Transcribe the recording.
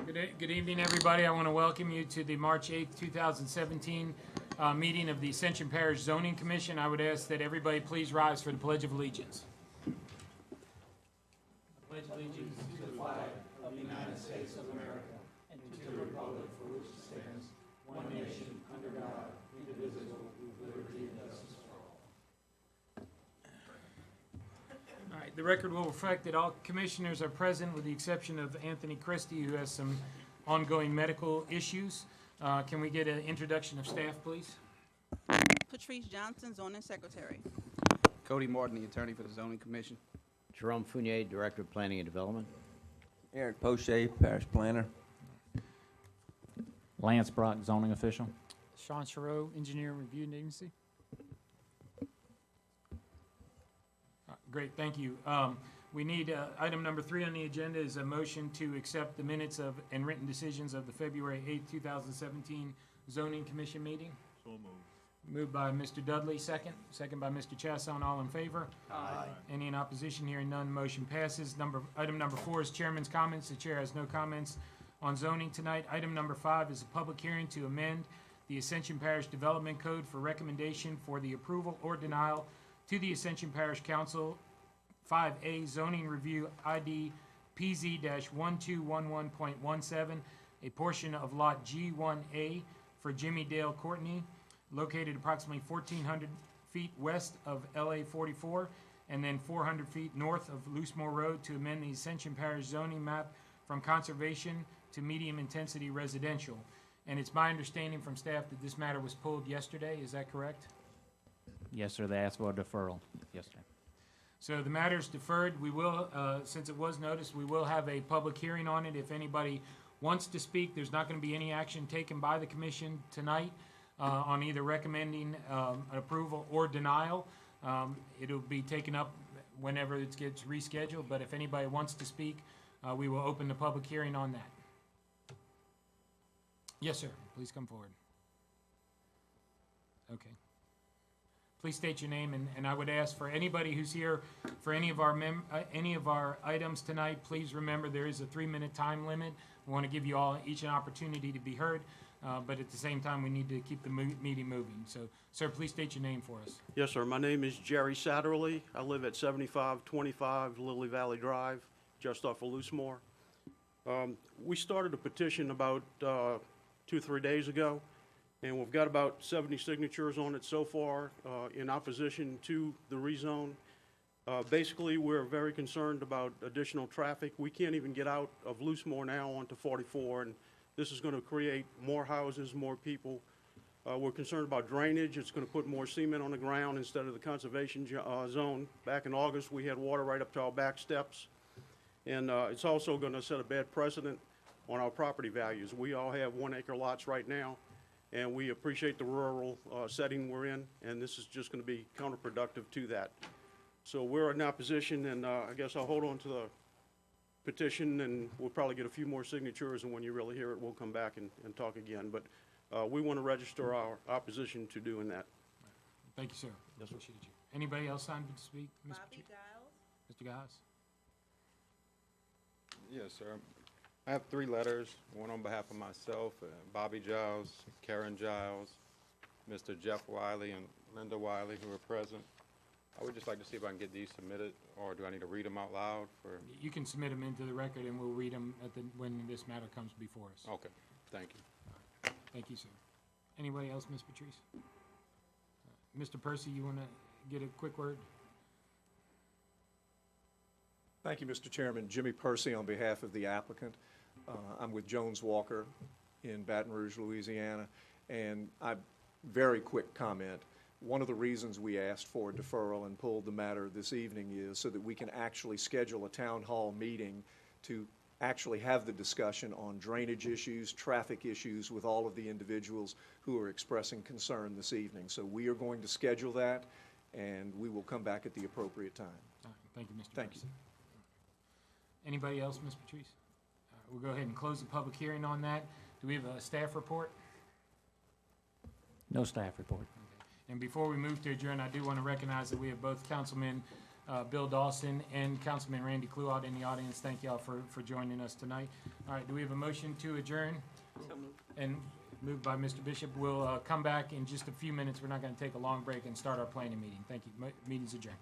Good evening, everybody. I want to welcome you to the March 8th, 2017 meeting of the Ascension Parish Zoning Commission. I would ask that everybody please rise for the Pledge of Allegiance. I pledge allegiance to the flag of the United States of America and to the republic for which it stands, one nation, under God, indivisible, with liberty and justice for all. All right, the record will reflect that all commissioners are present with the exception of Anthony Christie, who has some ongoing medical issues. Can we get an introduction of staff, please? Patrice Johnson, Zoning Secretary. Cody Martin, the attorney for the Zoning Commission. Jerome Fournier, Director of Planning and Development. Eric Poche, Parish Planner. Lance Brock, Zoning Official. Sean Chereau, Engineer Review Agency. Great, thank you. We need item number 3 on the agenda is a motion to accept the minutes of and written decisions of the February 8th, 2017 Zoning Commission meeting. So moved. Moved by Mr. Dudley, second. Second by Mr. Chasson, all in favor? Aye. Any in opposition? Hearing none, motion passes. Item number 4 is Chairman's comments. The Chair has no comments on zoning tonight. Item number 5 is a public hearing to amend the Ascension Parish Development Code for recommendation for the approval or denial to the Ascension Parish Council 5A Zoning Review ID PZ-1211.17, a portion of Lot G1A for Jimmy Dale Courtney, located approximately 1,400 feet west of LA 44 and then 400 feet north of Loosemore Road to amend the Ascension Parish zoning map from conservation to medium-intensity residential. And it's my understanding from staff that this matter was pulled yesterday. Is that correct? Yes, sir. They asked for a deferral yesterday. So the matter is deferred. We will, since it was noticed, we will have a public hearing on it. If anybody wants to speak, there's not going to be any action taken by the commission tonight on either recommending approval or denial. It'll be taken up whenever it gets rescheduled, but if anybody wants to speak, we will open the public hearing on that. Yes, sir. Please come forward. Okay. Please state your name, and I would ask for anybody who's here for any of our items tonight, please remember there is a 3-minute time limit. We want to give you all each an opportunity to be heard, but at the same time, we need to keep the meeting moving. So, sir, please state your name for us. Yes, sir. My name is Jerry Satterley. I live at 7525 Lily Valley Drive, just off of Loosemore. We started a petition about 2-3 days ago, and we've got about 70 signatures on it so far in opposition to the rezone. Basically, we're very concerned about additional traffic. We can't even get out of Loosemore now onto 44, and this is going to create more houses, more people. We're concerned about drainage. It's going to put more cement on the ground instead of the conservation zone. Back in August, we had water right up to our back steps, and it's also going to set a bad precedent on our property values. We all have 1-acre lots right now, and we appreciate the rural setting we're in, and this is just going to be counterproductive to that. So we're in opposition, and I guess I'll hold on to the petition, and we'll probably get a few more signatures, and when you really hear it, we'll come back and talk again. But we want to register our opposition to doing that. Thank you, sir. Yes, sir. Appreciate you. Anybody else signed to speak? Bobby Giles. Mr. Giles? Yes, sir. I have 3 letters, one on behalf of myself, Bobby Giles, Karen Giles, Mr. Jeff Wiley, and Linda Wiley, who are present. I would just like to see if I can get these submitted, or do I need to read them out loud? You can submit them into the record, and we'll read them when this matter comes before us. Okay, thank you. Thank you, sir. Anybody else, Ms. Patrice? Mr. Percy, you want to get a quick word? Thank you, Mr. Chairman. Jimmy Percy on behalf of the applicant. I'm with Jones Walker in Baton Rouge, Louisiana, and very quick comment. One of the reasons we asked for deferral and pulled the matter this evening is so that we can actually schedule a town hall meeting to actually have the discussion on drainage issues, traffic issues with all of the individuals who are expressing concern this evening. So we are going to schedule that, and we will come back at the appropriate time. All right, thank you, Mr. Thank Percy. Anybody else, Ms. Patrice? We'll go ahead and close the public hearing on that. Do we have a staff report? No staff report. Okay. And before we move to adjourn, I do want to recognize that we have both Councilman Bill Dawson and Councilman Randy Cluot in the audience. Thank y'all for joining us tonight. All right, do we have a motion to adjourn? And moved by Mr. Bishop. We'll come back in just a few minutes. We're not going to take a long break and start our planning meeting. Thank you. Meeting's adjourned.